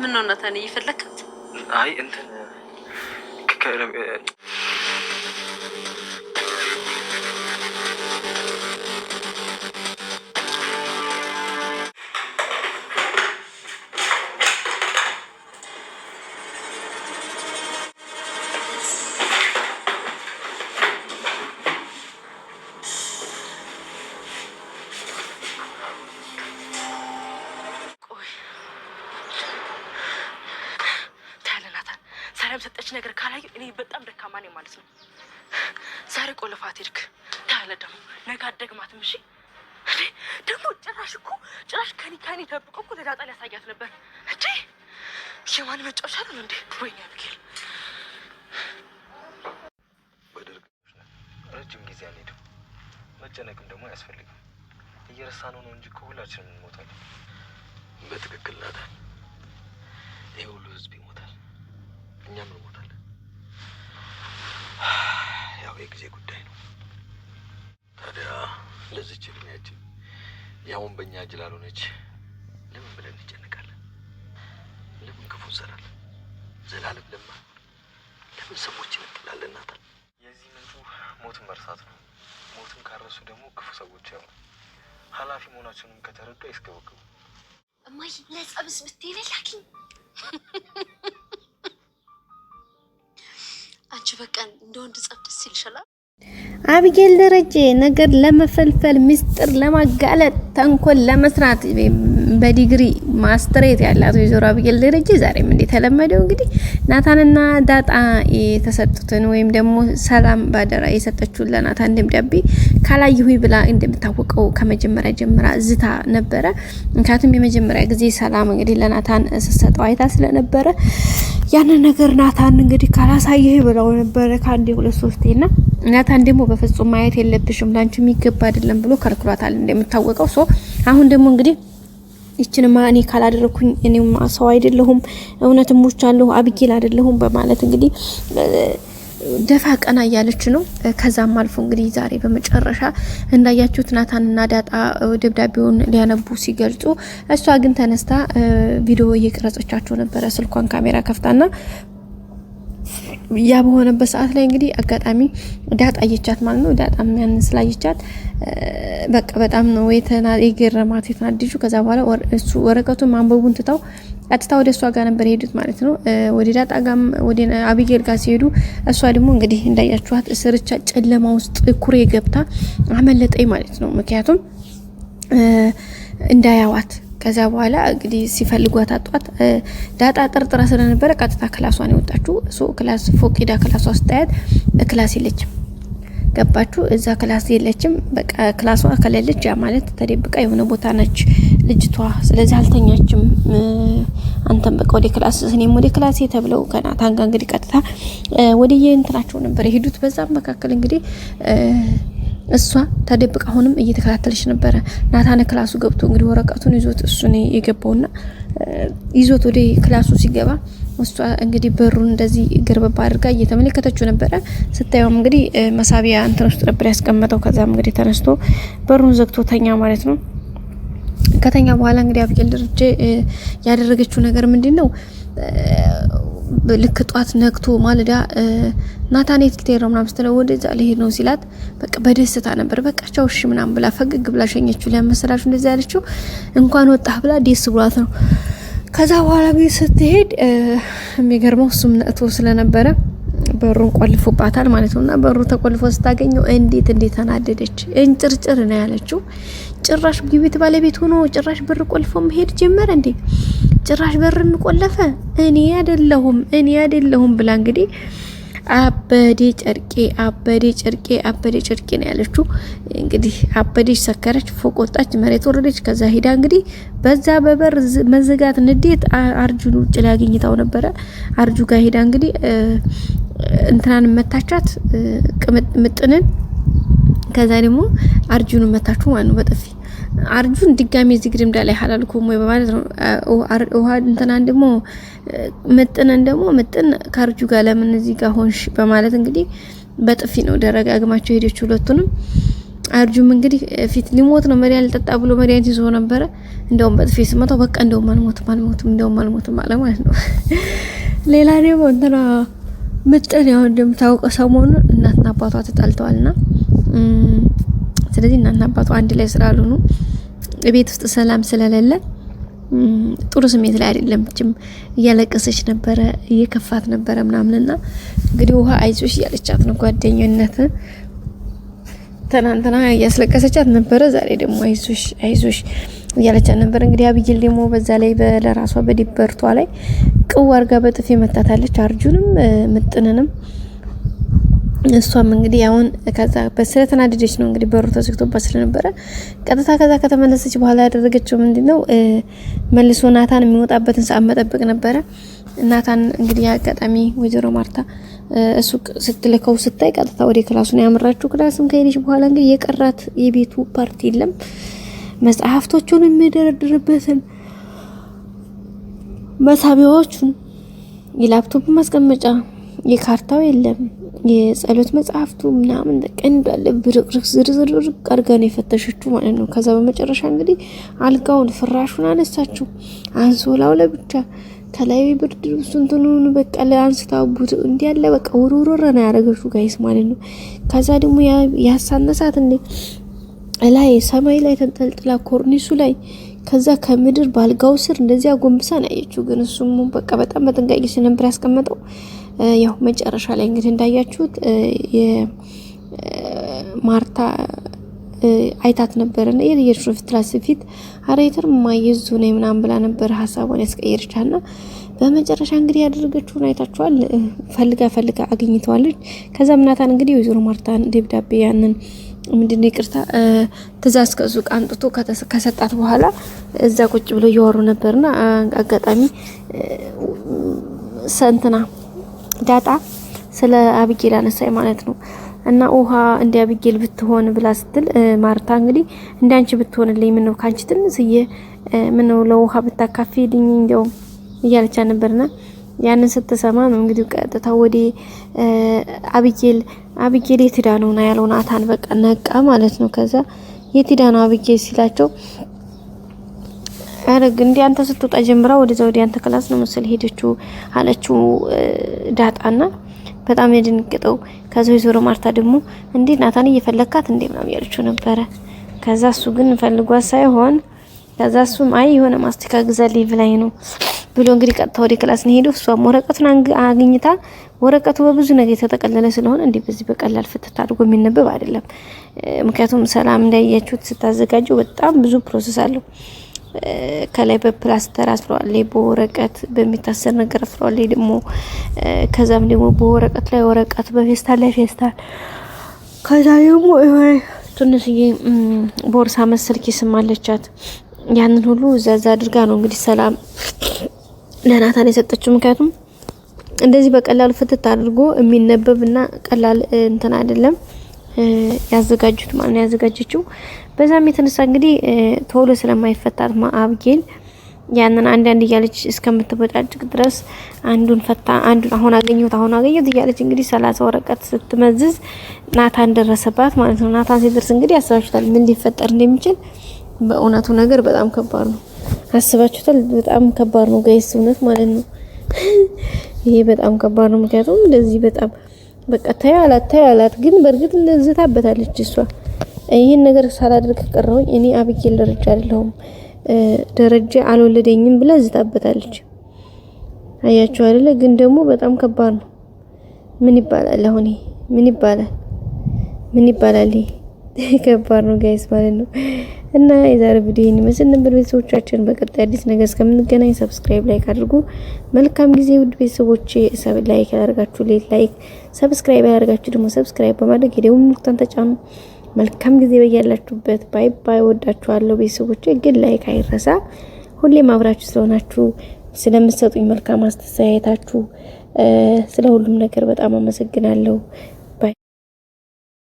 ምን ነው ናታን እየፈለካት? አይ እንትን ሰጠች ነገር ካላዩ እኔ በጣም ደካማ ነኝ ማለት ነው። ዛሬ ቆልፋት ሄድክ ታለ ደግሞ ነገ አደግማትም። እሺ እንዴ ደግሞ ጭራሽ ከኒ ተብቆ እኮ ለዳጣ ሊያሳያት ነበር እንዴ። የማን መጫወቻ ነው እንዴ? ወይኔ አብጌል በደርግ ረጅም ጊዜ አንሄድም። መጨነቅም ደግሞ አያስፈልግም። እየረሳነው ነው እንጂ እኮ ሁላችንም እንሞታለን። በትክክል ናታን፣ ይሄ ሁሉ ህዝብ ይሞታል፣ እኛም እንሞታለን። ያው የጊዜ ጉዳይ ነው። ታዲያ ለዚች እድሜያችን ያውን በእኛ እጅ ላልሆነች ለምን ብለን እንጨነቃለን? ለምን ክፉ እንሰራለን? ዘላለም ለምን ሰዎች እንጥላለን? ናታን፣ የዚህ ምንጩ ሞትን መርሳት ነው። ሞትን ካረሱ ደግሞ ክፉ ሰዎች ያው ኃላፊ መሆናቸውንም ከተረዱ አይስገበገቡ። እማዬ ለጸብስ ብትሄድ ላኪኝ። አንቺ በቃ እንደወንድ ጸብ ደስ ይልሻል። አብጌል ደረጀ ነገር ለመፈልፈል ሚስጥር ለማጋለጥ ተንኮል ለመስራት በዲግሪ ማስተሬት ያላት ወይዘሮ አብጌል ደረጀ ዛሬም እንደተለመደው እንግዲህ ናታንና ዳጣ የተሰጡትን ወይም ደግሞ ሰላም ባደራ የሰጠችው ለናታን ደብዳቤ ካላየሁኝ ብላ እንደምታወቀው ከመጀመሪያ ጀምራ ዝታ ነበረ። ምክንያቱም የመጀመሪያ ጊዜ ሰላም እንግዲህ ለናታን ሰሰጠው አይታ ስለነበረ ያን ነገር ናታን እንግዲህ ካላሳየህ ብለው ነበር ካንዴ 2-3ና ናታን ደግሞ በፍጹም ማየት የለብሽም ላንቺ የሚገባ አይደለም ብሎ ከልክሏታል እንደምታወቀው። ሶ አሁን ደግሞ እንግዲህ ይችንማ እኔ ካላደረኩኝ እኔም ሰው አይደለሁም እውነትም ሞቻለሁ አብጌል አይደለሁም በማለት እንግዲህ ደፋ ቀና እያለች ነው። ከዛም አልፎ እንግዲህ ዛሬ በመጨረሻ እንዳያችሁት ናታንና ዳጣ ደብዳቤውን ሊያነቡ ሲገልጹ እሷ ግን ተነስታ ቪዲዮ እየቀረጸቻቸው ነበረ ስልኳን ካሜራ ከፍታና ያ በሆነበት ሰዓት ላይ እንግዲህ አጋጣሚ ዳጣ አየቻት ማለት ነው። ዳጣ ያን ስላየቻት በቃ በጣም ነው የገረማት የተናደጁ። ከዛ በኋላ እሱ ወረቀቱን ማንበቡን ትታው ቀጥታ ወደ እሷ ጋር ነበር ሄዱት ማለት ነው። ወደ ዳጣ ጋም ወደ አብጌል ጋር ሲሄዱ እሷ ደግሞ እንግዲህ እንዳያችኋት ስርቻ ጨለማ ውስጥ ኩሬ ገብታ አመለጠኝ ማለት ነው። ምክንያቱም እንዳያዋት ከዛ በኋላ እንግዲህ ሲፈልጓት አጧት። ዳጣ ጥርጥራ ስለነበረ ቀጥታ ክላሷን የወጣችው ሶ ክላስ ፎቅ ሄዳ ክላሷ ስታያት ክላስ የለችም። ገባችሁ? እዛ ክላስ የለችም። በቃ ክላሷ ከሌለች ያ ማለት ተደብቃ የሆነ ቦታ ነች ልጅቷ። ስለዚህ አልተኛችም። አንተም በቃ ወደ ክላስ እኔም ወደ ክላስ ተብለው ከናታን ጋር እንግዲህ ቀጥታ ወደ የእንትናቸው ነበር የሄዱት። በዛም መካከል እንግዲህ እሷ ተደብቃ አሁንም እየተከታተለች ነበረ። ናታን ክላሱ ገብቶ እንግዲህ ወረቀቱን ይዞት እሱ ነው የገባውና ይዞት ወደ ክላሱ ሲገባ እሷ እንግዲህ በሩን እንደዚህ ግርበባ አድርጋ እየተመለከተችው ነበረ። ስታየውም እንግዲህ መሳቢያ እንትን ውስጥ ነበር ያስቀመጠው። ከዛም እንግዲህ ተነስቶ በሩን ዘግቶ ተኛ ማለት ነው። ከተኛ በኋላ እንግዲህ አብጌል ደረጀ ያደረገችው ነገር ምንድነው? ልክ ጧት ነክቶ ማለዳ ናታን የትክቴር ምናምን ስትለው ወደዛ ልሄድ ነው ሲላት በቃ በደስታ ነበር። በቃ ቻው እሺ ምናምን ብላ ፈገግ ብላ ሸኘችው። ለምሳሌ እንደዛ ያለችው እንኳን ወጣህ ብላ ደስ ብሏት ነው። ከዛ በኋላ ቤት ስትሄድ የሚገርመው እሱም ነጥቶ ስለነበረ በሩን ቆልፎባታል ማለት ነውና በሩ ተቆልፎ ስታገኘው እንዴት ተናደደች። እንጭርጭር ነው ያለችው። ጭራሽ ግቢት ባለቤት ሆኖ ጭራሽ በር ቆልፎ መሄድ ጀመረ እንዴ! ጭራሽ በርን ቆለፈ። እኔ አይደለሁም ብላ እንግዲህ አበዴ ጨርቄ ነው ያለችው። እንግዲህ አበዴች፣ ሰከረች፣ ፎቅ ወጣች፣ መሬት ወረደች። ከዛ ሄዳ እንግዲህ በዛ በበር መዘጋት ንዴት አርጁን ውጭ ላይ አግኝታው ነበረ። አርጁ ጋር ሄዳ እንግዲህ እንትናን መታቻት ምጥንን። ከዛ ደግሞ አርጁን መታችሁ ማለት ነው በጥፊ። አርጁን ድጋሚ እዚህ ግድምዳ ላይ ሐላልኩም ወይ በማለት ነው ውሃ እንትናን ደግሞ ምጥን ካርጁ ጋር ለምን እዚህ ጋር ሆንሽ በማለት እንግዲህ በጥፊ ነው ደረጋግማቸው ሄደች ሁለቱንም። አርጁም እንግዲህ ፊት ሊሞት ነው መሪያ ልጠጣ ብሎ መሪያን ይዞ ነበረ። እንደውም በጥፊ ስመታው በቃ እንደውም አልሞትም አለ ማለት ነው። ሌላ ደግሞ እንትና ምጥን ያው እንደምታውቀው ሰሞኑን እናትና አባቷ ተጣልተዋልና ስለዚህ እናትና አባቷ አንድ ላይ ስላልሆኑ ቤት ውስጥ ሰላም ስለሌለ ጥሩ ስሜት ላይ አይደለም። ብቻም እያለቀሰች ነበረ፣ እየከፋት ነበረ ምናምንና እንግዲህ ውሃ አይዞሽ እያለቻት ነው ጓደኛነት ትናንትና እያስለቀሰቻት ነበረ። ዛሬ ደግሞ አይዞሽ እያለቻት ነበር። እንግዲህ አብይል ደግሞ በዛ ላይ ለራሷ በዲበርቷ ላይ ቅው አርጋ በጥፊ መታታለች አርጁንም ምጥንንም። እሷም እንግዲህ አሁን ከዛ በስለተናደደች ነው እንግዲህ በሩ ተዘግቶባት ስለነበረ ቀጥታ ከዛ ከተመለሰች በኋላ ያደረገችው ምንድነው መልሶ ናታን የሚወጣበትን ሰዓት መጠበቅ ነበረ። ናታን እንግዲህ አጋጣሚ ወይዘሮ ማርታ እሱ ስትልከው ስታይ ቀጥታ ወደ ክላሱ ነው ያመራችው። ክላስም ከሄደች በኋላ እንግዲህ የቀራት የቤቱ ፓርቲ የለም። መጽሐፍቶቹን የሚደረድርበትን መሳቢያዎቹን የላፕቶፕ ማስቀመጫ የካርታው የለም። የጸሎት መጽሐፍቱ ምናምን እንዳለ ብርቅርቅ ዝርዝር አርጋ ነው የፈተሸችው ማለት ነው። ከዛ በመጨረሻ እንግዲህ አልጋውን ፍራሹን አነሳችው። አንሶላው ለብቻ ከላይ ብርድ ልብሱን እንትኑን በቃ ለአንስታው ቡት እንዲያለ በቃ ወሮሮረ ነው ያደረገችው ጋይስ ማለት ነው። ከዛ ደግሞ ያሳነሳት እንዴ ላይ ሰማይ ላይ ተንጠልጥላ ኮርኒሱ ላይ ከዛ ከምድር ባልጋው ስር እንደዚህ አጎንብሳ ነው ያየችው። ግን እሱም በቃ በጣም በጥንቃቄ ስለነበር ያስቀመጠው። ያው መጨረሻ ላይ እንግዲህ እንዳያችሁት የማርታ አይታት ነበርና የየሽፍ ትራስ ፊት አሬተር ማይዙ ነው ምናምን ብላ ነበር ሐሳቧን ያስቀየረቻና በመጨረሻ እንግዲህ ያደረገችውን አይታችኋል። ፈልጋ አግኝተዋለች። ከዛ ምናታን እንግዲህ ወይዘሮ ማርታን ደብዳቤ ያንን ምንድነው ይቅርታ ትእዛዝ ከሱቅ አንጥቶ ከሰጣት በኋላ እዛ ቁጭ ብሎ እያወሩ ነበርና አጋጣሚ ሰንትና ዳጣ ስለ አብጌል አነሳይ ማለት ነው። እና ውሃ እንደ አብጌል ብትሆን ብላ ስትል ማርታ እንግዲህ እንዳንቺ ብትሆንልኝ ምን ነው ካንቺ ትንስዬ ምን ነው ለውሃ ብታካፊልኝ እንደው እያለቻ ነበርና ያንን ስትሰማ ነው እንግዲህ ቀጥታ ወደ አብጌል የትዳ ነውና ያለው ናታን በቃ ነቃ ማለት ነው። ከዛ የትዳ ነው አብጌል ሲላቸው አረግ እንዴ አንተ ስትወጣ ጀምራ ወደዛ ወደ አንተ ክላስ ነው መሰል ሄደችው አለችው ዳጣና በጣም የድንቅጠው። ከዛ ወይዘሮ ማርታ ደግሞ እንዴ ናታን እየፈለካት እንዴ ምናምን ያለችው ነበረ። ከዛ እሱ ግን ፈልጓት ሳይሆን ከዛ እሱም አይ የሆነ ማስቲካ ግዛልኝ ብላኝ ነው ብሎ እንግዲህ ቀጥታ ወደ ክላስ ነው ሄደው እሷም ወረቀቱን አግኝታ ወረቀቱ በብዙ ነገር የተጠቀለለ ስለሆነ እንዴ በዚህ በቀላል ፍትት አድርጎ የሚነበብ አይደለም። ምክንያቱም ሰላም እንዳያችሁት ስታዘጋጀው በጣም ብዙ ፕሮሰስ አለው። ከላይ በፕላስተር አስሯል፣ በወረቀት በሚታሰር ነገር አስሯል። ደግሞ ከዛም ደግሞ በወረቀት ላይ ወረቀት በፌስታል ላይ ፌስታል ከዛ ደግሞ ትንሽዬ ቦርሳ መሰል ኪስም አለቻት። ያንን ሁሉ እዛዛ አድርጋ ነው እንግዲህ ሰላም ለናታን የሰጠችው። ምክንያቱም እንደዚህ በቀላሉ ፍትት አድርጎ የሚነበብና ቀላል እንትን አይደለም ያዘጋጁት ማለት ነው ያዘጋጀችው። በዛም የተነሳ እንግዲህ ቶሎ ስለማይፈታት አብጌል ያንን አንዳንድ እያለች እስከምትበጫጭቅ ድረስ አንዱን ፈታ አንዱን አሁን አገኘሁት እያለች እንግዲህ 30 ወረቀት ስትመዝዝ ናታን ደረሰባት ማለት ነው። ናታን ሲደርስ እንግዲህ አስባችሁታል ምን ሊፈጠር እንደሚችል። በእውነቱ ነገር በጣም ከባድ ነው። አስባችሁታል? በጣም ከባድ ነው ጋይስ እውነት ማለት ነው። ይሄ በጣም ከባድ ነው። ምክንያቱም እንደዚህ በጣም በቃ ታያላት ግን በእርግጥ እንደዚህ ታበታለች እሷ። ይሄን ነገር ሳላደርግ ቀረሁኝ እኔ አብጌል ደረጃ አይደለሁም ደረጃ አልወለደኝም ብላ ዝታበታለች። አያችሁ አይደለ? ግን ደግሞ በጣም ከባድ ነው። ምን ይባላል አሁን? ምን ይባላል? ከባድ ነው ጋይስ ማለት ነው። እና የዛሬ ቪዲዮ ይመስል ነበር ቤተሰቦቻችን። በቀጣይ አዲስ ነገር እስከምንገናኝ ሰብስክራይብ ላይክ አድርጉ። መልካም ጊዜ ውድ ቤተሰቦቼ። ላይክ ያደርጋችሁ ላይክ፣ ሰብስክራይብ ያደርጋችሁ ደግሞ ሰብስክራይብ በማድረግ የደውል ምልክቱን ተጫኑ። መልካም ጊዜ በያላችሁበት። ባይ ባይ። ወዳችኋለሁ ቤተሰቦቼ። ግን ላይክ አይረሳ። ሁሌም አብራችሁ ስለሆናችሁ ስለምትሰጡኝ መልካም አስተያየታችሁ ስለ ሁሉም ነገር በጣም አመሰግናለሁ።